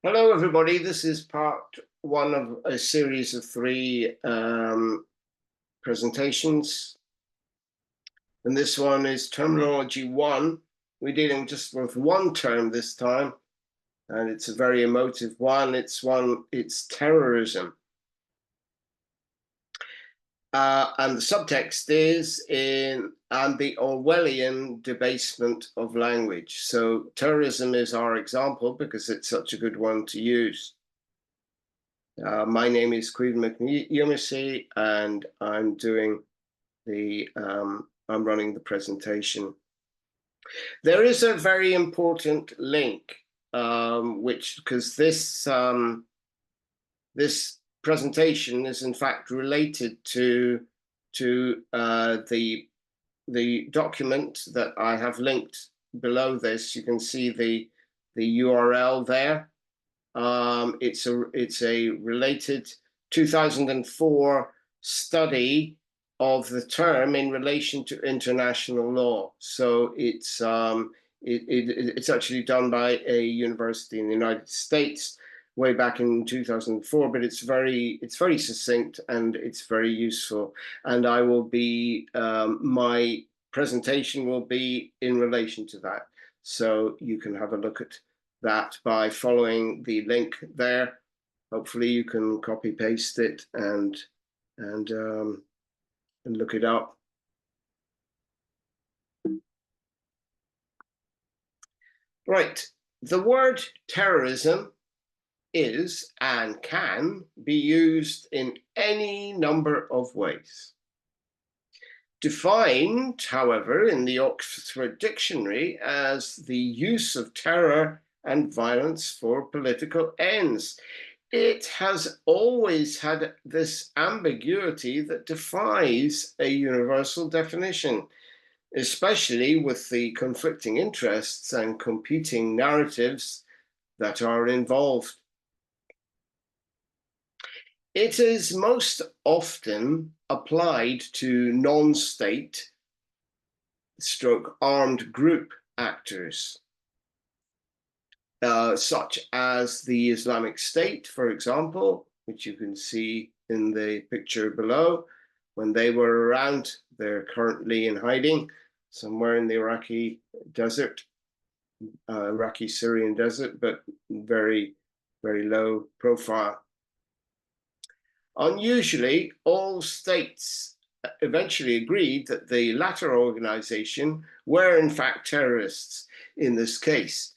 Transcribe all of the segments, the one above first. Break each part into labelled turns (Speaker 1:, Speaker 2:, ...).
Speaker 1: Hello, everybody. This is part one of a series of three presentations. And this one is terminology one. We're dealing just with one term this time, and it's a very emotive one. It's terrorism. And the subtext is and the Orwellian debasement of language. So terrorism is our example because it's such a good one to use. My name is Queen McNeil, and I'm running the presentation. There is a very important link, because this presentation is in fact related to the document that I have linked below this. You can see the URL there. It's a related 2004 study of the term in relation to international law. So it's actually done by a university in the United States way back in 2004, but it's very succinct and it's very useful. And I will be my presentation will be in relation to that, so you can have a look at that by following the link there. Hopefully you can copy paste it and look it up. Right, the word terrorism is and can be used in any number of ways. Defined, however, in the Oxford Dictionary as the use of terror and violence for political ends. It has always had this ambiguity that defies a universal definition, especially with the conflicting interests and competing narratives that are involved. It is most often applied to non-state stroke armed group actors, such as the Islamic State, for example, which you can see in the picture below. When they were around, they're currently in hiding somewhere in the Iraqi desert, Iraqi-Syrian desert, but very, very low profile. Unusually, all states eventually agreed that the latter organization were in fact terrorists in this case,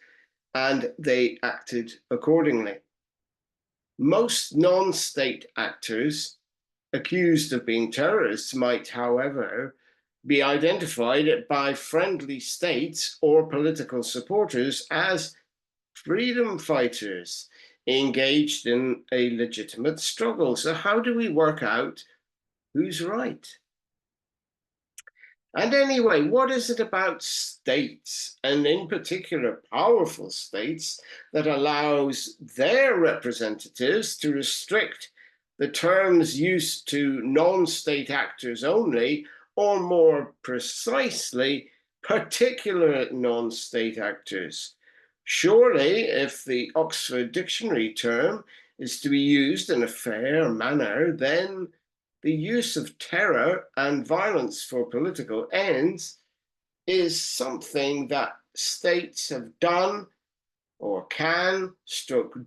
Speaker 1: and they acted accordingly. Most non-state actors accused of being terrorists might, however, be identified by friendly states or political supporters as freedom fighters engaged in a legitimate struggle. So how do we work out who's right? And anyway, what is it about states, and in particular powerful states, that allows their representatives to restrict the terms used to non-state actors only, or more precisely, particular non-state actors? Surely, if the Oxford Dictionary term is to be used in a fair manner, then the use of terror and violence for political ends is something that states have done or can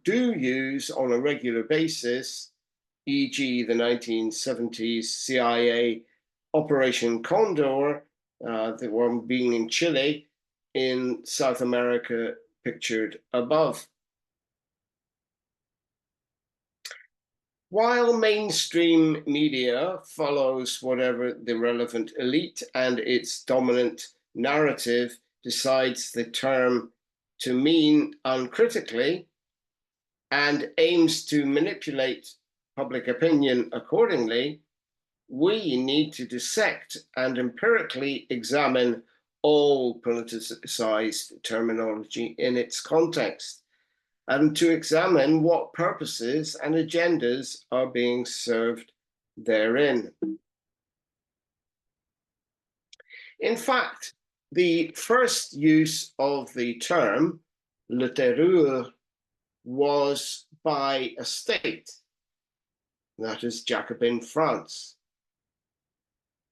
Speaker 1: do use on a regular basis, e.g. the 1970s CIA Operation Condor, the one being in Chile, in South America, pictured above. While mainstream media follows whatever the relevant elite and its dominant narrative decides the term to mean uncritically and aims to manipulate public opinion accordingly, we need to dissect and empirically examine all politicized terminology in its context, and to examine what purposes and agendas are being served therein. In fact, the first use of the term, le terreur, was by a state, that is Jacobin France,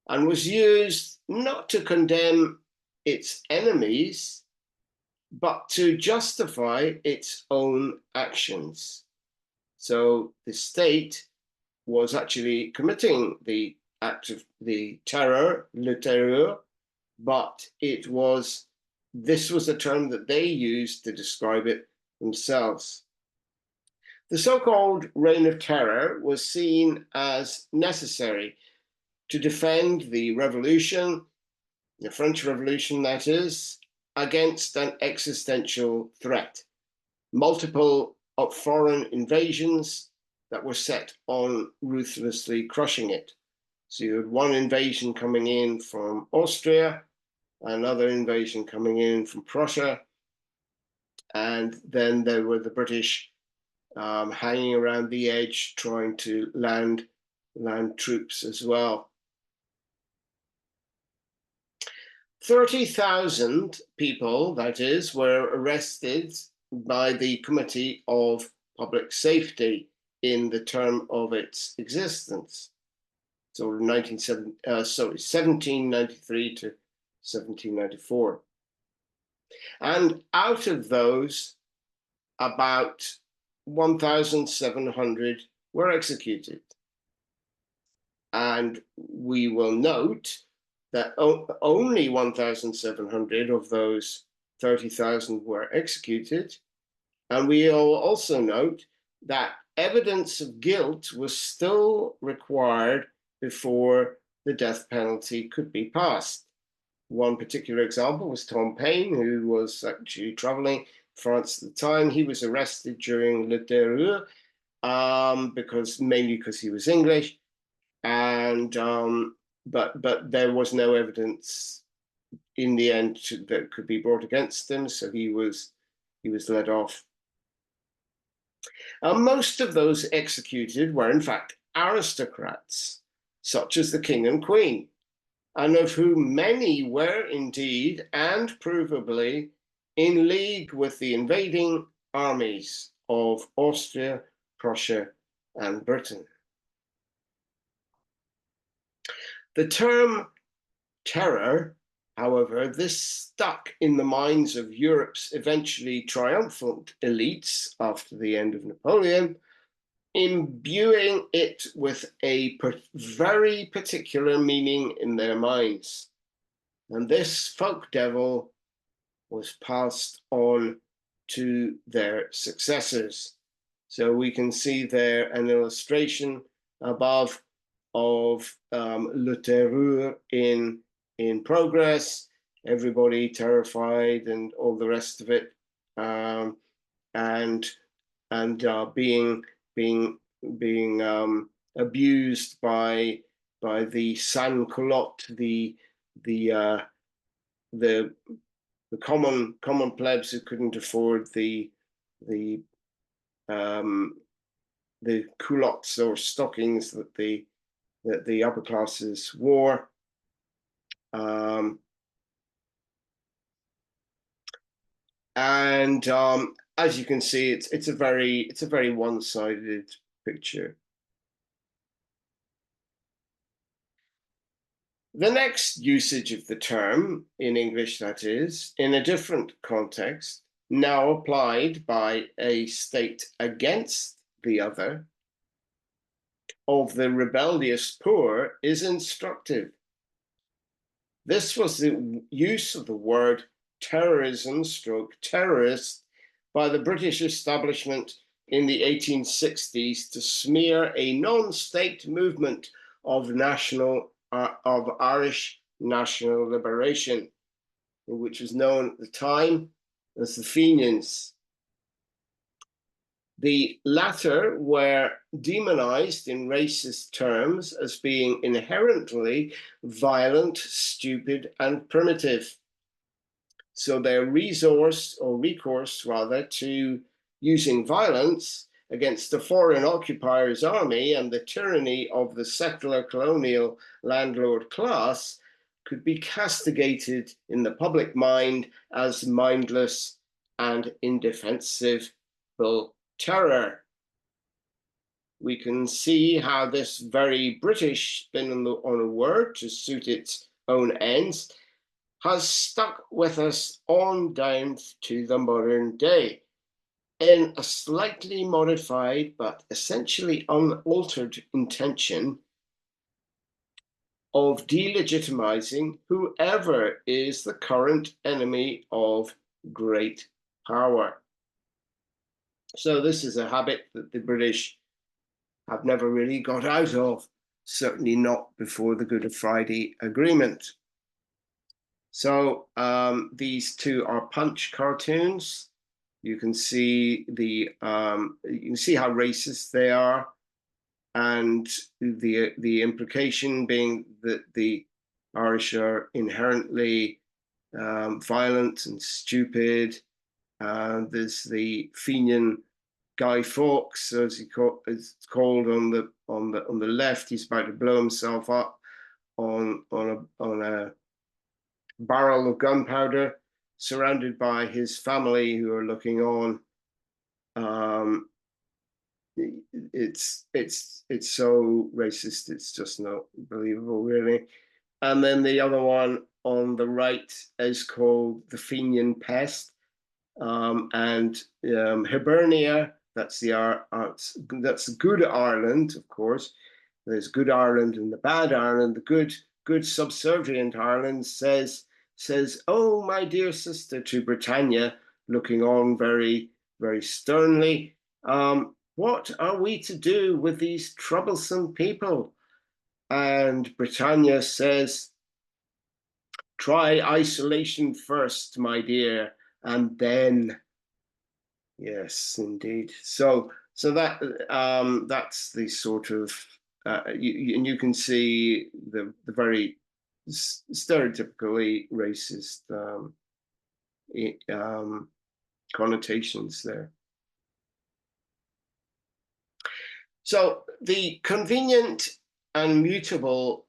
Speaker 1: and was used not to condemn its enemies, but to justify its own actions. So the state was actually committing the act of the terror, le terreur, but this was a term that they used to describe it themselves. The so-called Reign of Terror was seen as necessary to defend the revolution, the French Revolution that is, against an existential threat. Multiple foreign invasions that were set on ruthlessly crushing it. So you had one invasion coming in from Austria, another invasion coming in from Prussia, and then there were the British hanging around the edge trying to land troops as well. 30,000 people, that is, were arrested by the Committee of Public Safety in the term of its existence. So 1793 to 1794. And out of those, about 1,700 were executed. And we will note that only 1,700 of those 30,000 were executed. And we will also note that evidence of guilt was still required before the death penalty could be passed. One particular example was Tom Paine, who was actually traveling France at the time. He was arrested during Le Terreur, mainly because he was English, and but there was no evidence in the end that could be brought against him, so he was let off. Most of those executed were in fact aristocrats, such as the king and queen, and of whom many were indeed, and provably, in league with the invading armies of Austria, Prussia, and Britain. The term terror, however, this stuck in the minds of Europe's eventually triumphant elites after the end of Napoleon, imbuing it with a very particular meaning in their minds. And this folk devil was passed on to their successors. So we can see there an illustration above of Le Terreur in progress, everybody terrified and all the rest of it, and being abused by the sans-culotte, the common plebs who couldn't afford the culottes or stockings that the upper classes wore. As you can see, it's a very one-sided picture. The next usage of the term, in English that is, in a different context, now applied by a state against the other, of the rebellious poor, is instructive. This was the use of the word terrorism / terrorist by the British establishment in the 1860s to smear a non-state movement of Irish national liberation, which was known at the time as the Fenians. The latter were demonized in racist terms as being inherently violent, stupid, and primitive. So their recourse to using violence against the foreign occupier's army and the tyranny of the settler colonial landlord class could be castigated in the public mind as mindless and indefensible terror. We can see how this very British spin on a word to suit its own ends has stuck with us on down to the modern day in a slightly modified but essentially unaltered intention of delegitimizing whoever is the current enemy of great power. So this is a habit that the British have never really got out of, certainly not before the Good Friday Agreement. So these two are Punch cartoons. You can see how racist they are, and the implication being that the Irish are inherently violent and stupid. There's the Fenian Guy Fawkes, as it's called on the left. He's about to blow himself up on a barrel of gunpowder, surrounded by his family who are looking on. It's so racist, it's just not believable, really. And then the other one on the right is called the Fenian Pest, and Hibernia. That's that's good Ireland, of course. There's good Ireland and the bad Ireland. The good subservient Ireland says, "Oh, my dear sister," to Britannia, looking on very, very sternly. What are we to do with these troublesome people? And Britannia says, "Try isolation first, my dear, and then." Yes, indeed. So that's the sort of and you can see the very stereotypically racist connotations there. So the convenient and mutable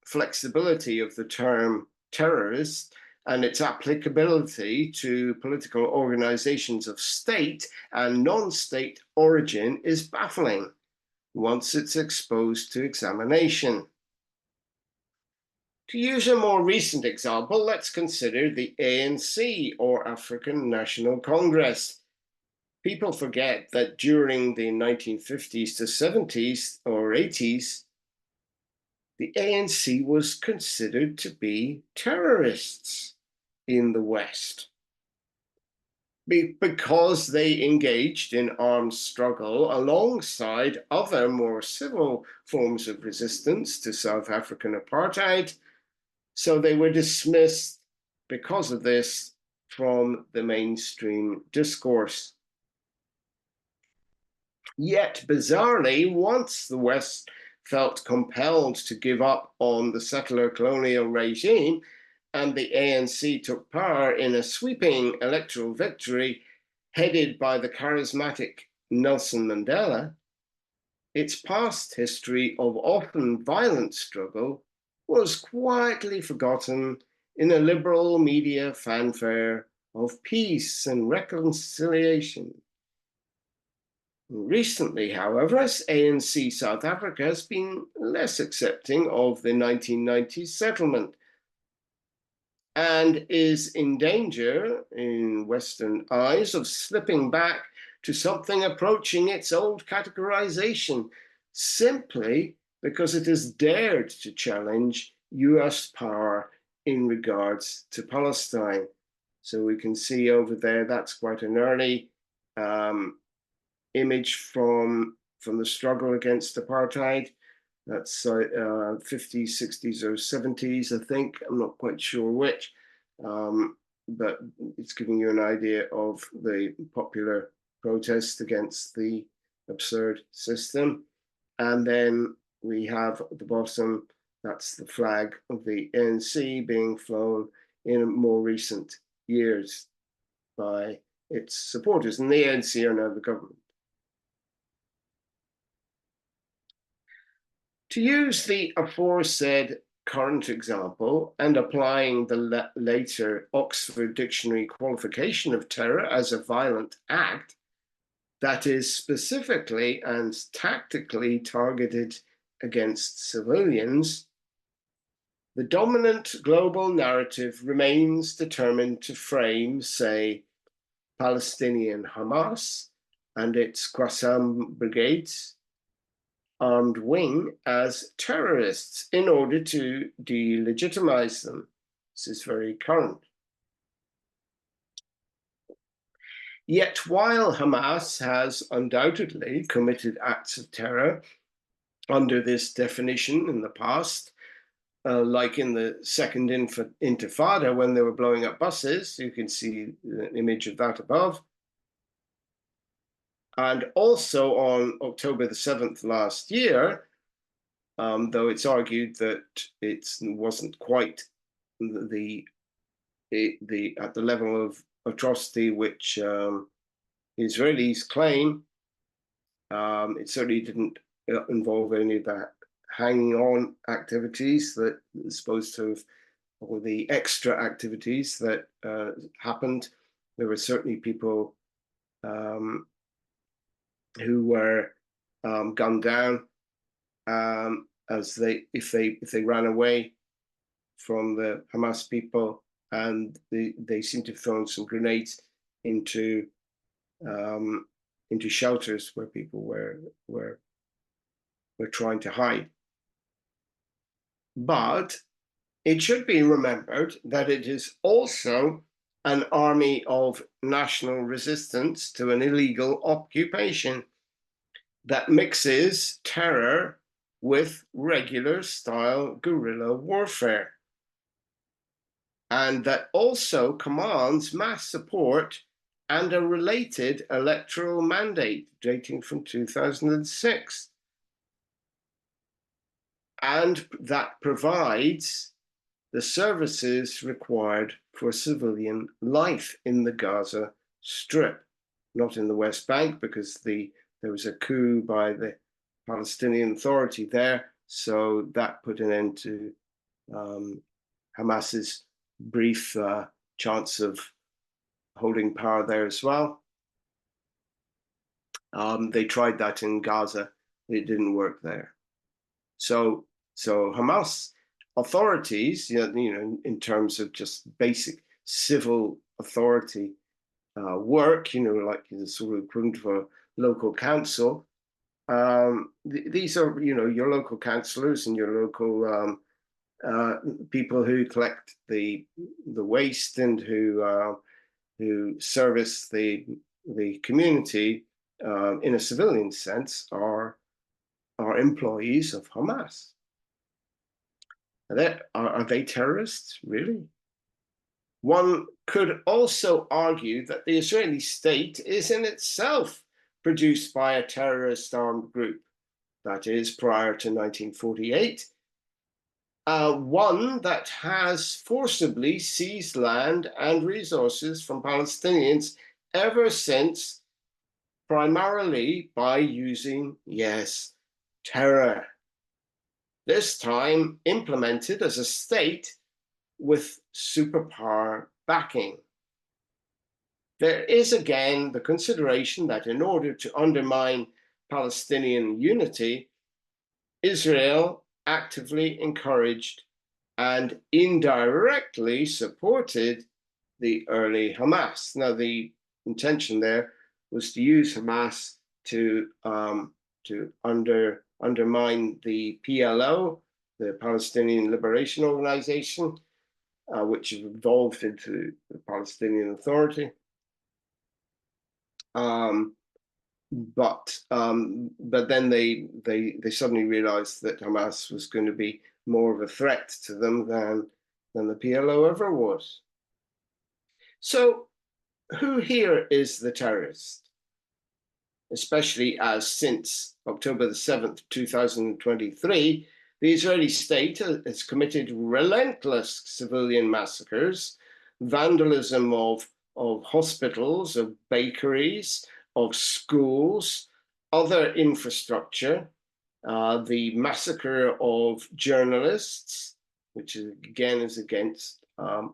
Speaker 1: flexibility of the term terrorist and its applicability to political organizations of state and non-state origin is baffling once it's exposed to examination. To use a more recent example, let's consider the ANC, or African National Congress. People forget that during the 1950s to 70s or 80s, the ANC was considered to be terrorists in the West because they engaged in armed struggle alongside other more civil forms of resistance to South African apartheid. So they were dismissed because of this from the mainstream discourse. Yet, bizarrely, once the West felt compelled to give up on the settler colonial regime and the ANC took power in a sweeping electoral victory headed by the charismatic Nelson Mandela, its past history of often violent struggle was quietly forgotten in a liberal media fanfare of peace and reconciliation. Recently, however, ANC South Africa has been less accepting of the 1990s settlement and is in danger, in Western eyes, of slipping back to something approaching its old categorization, simply because it has dared to challenge US power in regards to Palestine. So we can see over there, that's quite an early image from the struggle against apartheid. That's 50s, 60s, or 70s, I think. I'm not quite sure which, but it's giving you an idea of the popular protest against the absurd system. And then we have at the bottom, that's the flag of the ANC being flown in more recent years by its supporters. And the ANC are now the government. To use the aforesaid current example and applying the later Oxford Dictionary qualification of terror as a violent act, that is specifically and tactically targeted against civilians, the dominant global narrative remains determined to frame, say, Palestinian Hamas and its Qassam brigades armed wing as terrorists in order to delegitimize them. This is very current. Yet while Hamas has undoubtedly committed acts of terror under this definition in the past, like in the second Intifada when they were blowing up buses, you can see an image of that above. And also on October the 7th last year, though it's argued that it wasn't quite at the level of atrocity which the Israelis claim, it certainly didn't involve any of that hanging on activities that is supposed to have, or the extra activities that happened. There were certainly people who were gunned down as if they ran away from the Hamas people, and they seem to have thrown some grenades into shelters where people were trying to hide. But it should be remembered that it is also an army of national resistance to an illegal occupation that mixes terror with regular style guerrilla warfare, and that also commands mass support and a related electoral mandate dating from 2006. And that provides the services required for civilian life in the Gaza Strip, not in the West Bank, because there was a coup by the Palestinian Authority there, so that put an end to Hamas's brief chance of holding power there as well. They tried that in Gaza, it didn't work there. So Hamas authorities, in terms of just basic civil authority work, like the sort of equivalent of a local council. These are, your local councillors and your local people who collect the waste and who service the community in a civilian sense are employees of Hamas. Are they terrorists, really? One could also argue that the Israeli state is in itself produced by a terrorist armed group, that is, prior to 1948, one that has forcibly seized land and resources from Palestinians ever since, primarily by using, yes, terror. This time implemented as a state with superpower backing. There is again the consideration that in order to undermine Palestinian unity, Israel actively encouraged and indirectly supported the early Hamas. Now, the intention there was to use Hamas to undermine the PLO, the Palestinian Liberation Organization, which evolved into the Palestinian Authority. But then they suddenly realized that Hamas was going to be more of a threat to them than the PLO ever was. So who here is the terrorist? Especially as since October the 7th, 2023, the Israeli state has committed relentless civilian massacres, vandalism of hospitals, of bakeries, of schools, other infrastructure, the massacre of journalists, which again is against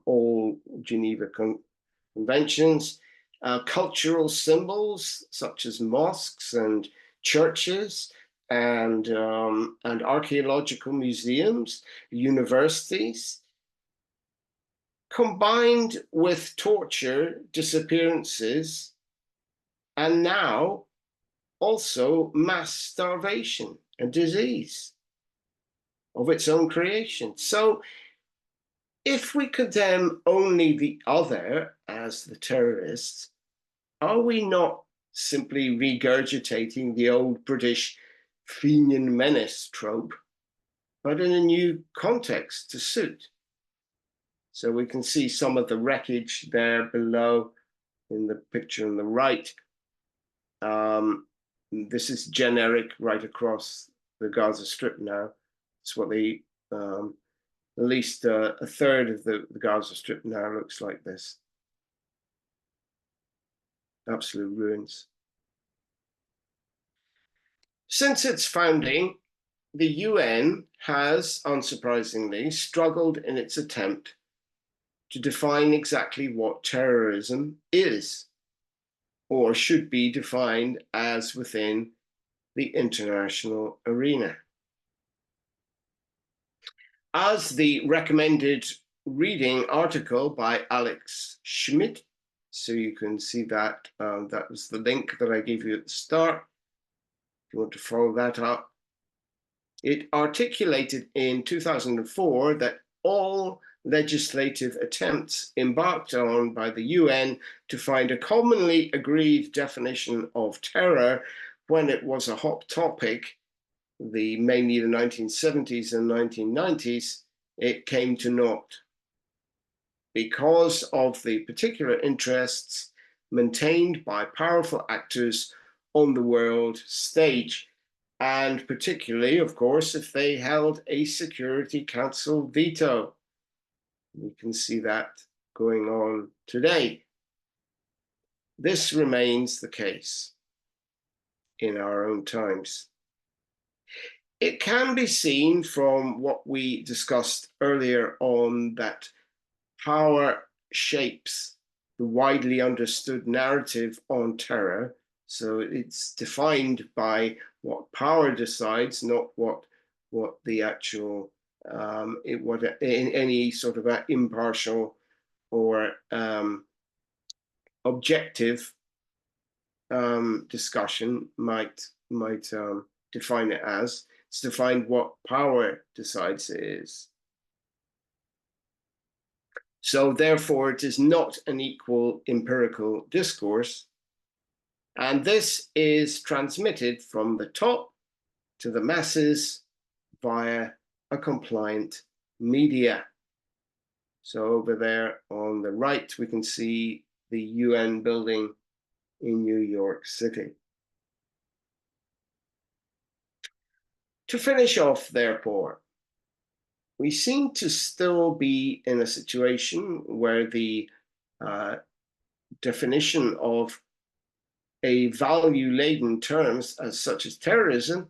Speaker 1: all Geneva conventions, cultural symbols such as mosques and churches and archaeological museums, universities, combined with torture, disappearances, and now also mass starvation and disease of its own creation. So if we condemn only the other as the terrorists, are we not simply regurgitating the old British Fenian menace trope, but in a new context to suit? So we can see some of the wreckage there below in the picture on the right. This is generic right across the Gaza Strip now. It's what they, at least a third of the Gaza Strip now looks like this. Absolute ruins. Since its founding, the UN has, unsurprisingly, struggled in its attempt to define exactly what terrorism is, or should be defined as within the international arena. As the recommended reading article by Alex Schmidt, so you can see that, that was the link that I gave you at the start, if you want to follow that up. It articulated in 2004 that all legislative attempts embarked on by the UN to find a commonly agreed definition of terror when it was a hot topic, mainly the 1970s and 1990s, it came to naught because of the particular interests maintained by powerful actors on the world stage, and particularly, of course, if they held a Security Council veto. We can see that going on today. This remains the case in our own times. It can be seen from what we discussed earlier on that power shapes the widely understood narrative on terror. So it's defined by what power decides, not what the actual any sort of impartial or objective discussion might define it as. It's defined what power decides it is. So therefore, it is not an equal empirical discourse. And this is transmitted from the top to the masses via a compliant media. So over there on the right, we can see the UN building in New York City. To finish off, therefore, we seem to still be in a situation where the definition of a value-laden terms as such as terrorism,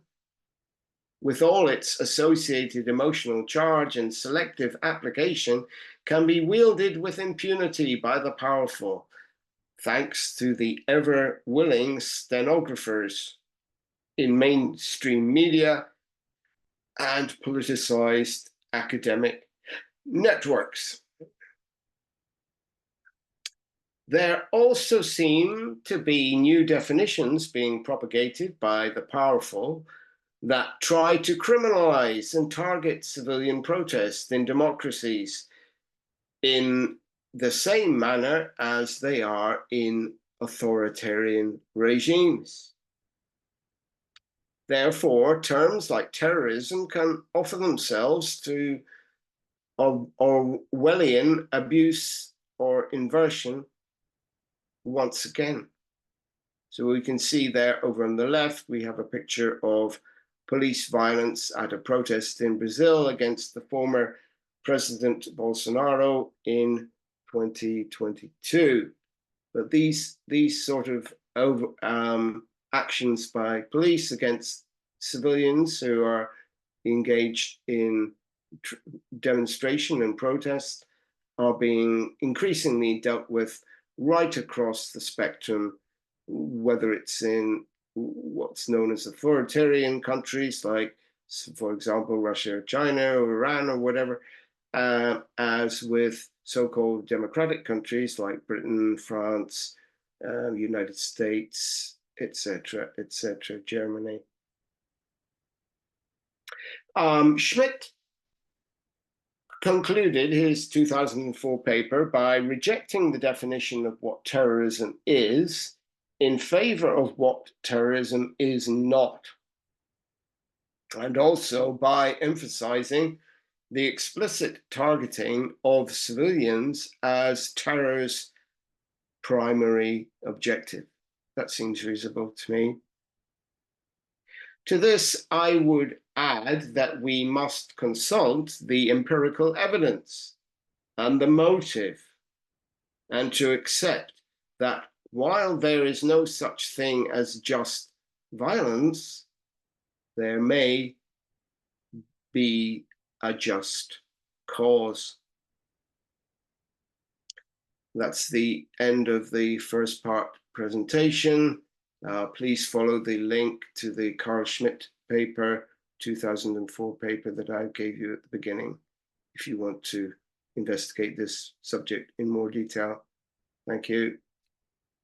Speaker 1: with all its associated emotional charge and selective application, can be wielded with impunity by the powerful, thanks to the ever-willing stenographers in mainstream media and politicized academic networks. There also seem to be new definitions being propagated by the powerful that try to criminalize and target civilian protests in democracies in the same manner as they are in authoritarian regimes. Therefore, terms like terrorism can offer themselves to Orwellian abuse or inversion once again. So we can see there over on the left, we have a picture of police violence at a protest in Brazil against the former President Bolsonaro in 2022. But these sort of actions by police against civilians who are engaged in demonstration and protest are being increasingly dealt with right across the spectrum, whether it's in what's known as authoritarian countries like, for example, Russia or China or Iran or whatever, as with so-called democratic countries like Britain, France, United States, etc., Germany. Schmidt concluded his 2004 paper by rejecting the definition of what terrorism is in favor of what terrorism is not, and also by emphasizing the explicit targeting of civilians as terror's primary objective. That seems reasonable to me. To this, I would add that we must consult the empirical evidence and the motive, and to accept that while there is no such thing as just violence, there may be a just cause. That's the end of the first part presentation. Please follow the link to the Carl Schmitt paper, 2004 paper that I gave you at the beginning, if you want to investigate this subject in more detail. Thank you.